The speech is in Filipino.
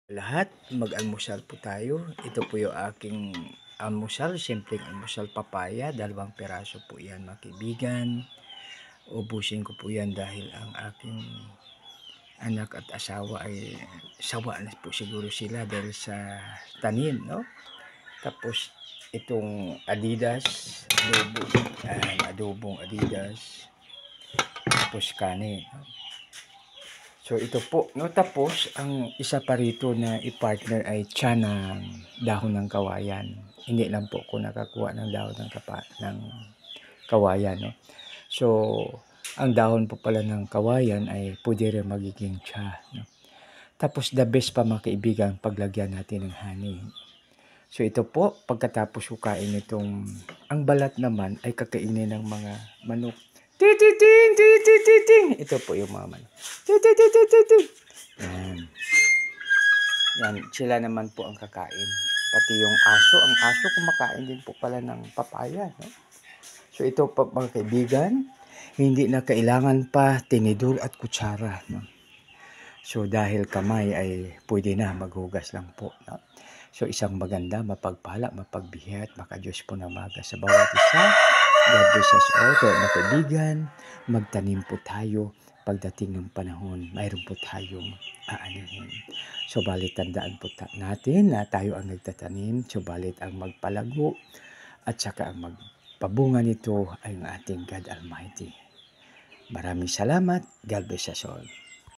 Lahat, mag-almusal po tayo. Ito po yung aking almusal, simpleng almusal papaya, 2 piraso po yan mga kaibigan. Ubusin ko po yan dahil ang aking anak at asawa ay sawa na po siguro sila dahil sa tanim, no? Tapos itong Adidas, adobong Adidas, tapos kanin, no? So ito po, no? Tapos ang isa pa rito na i-partner ay tiyan ng dahon ng kawayan. Hindi lang po ako nakakuha ng dahon ng kawayan, no? So ang dahon po pala ng kawayan ay pwede rin magiging tiya, no? Tapos the best pa mga kaibigan, paglagyan natin ng honey. So ito po, pagkatapos ko kain itong, ang balat naman ay kakainin ng mga manok. Tititing, tititing. Ito po yung mga manok. Tititing. Yan. Yan, sila naman po ang kakain. Pati yung aso, ang aso kumakain din po pala ng papaya, no? So ito po mga kaibigan, hindi na kailangan pa tinidor at kutsara, no? So dahil kamay ay pwede na, maghugas lang po, no? So isang maganda, mapagpala, mapagbihi at makadiyos po na maga sa bawat isa. God bless us all. Kaya mga kaibigan, magtanim po tayo. Pagdating ng panahon, mayroon po tayong aanihin. Subalit tandaan po natin na tayo ang nagtatanim, subalit ang magpalago at saka ang magpabunga nito ay ang ating God Almighty. Maraming salamat. God bless us all.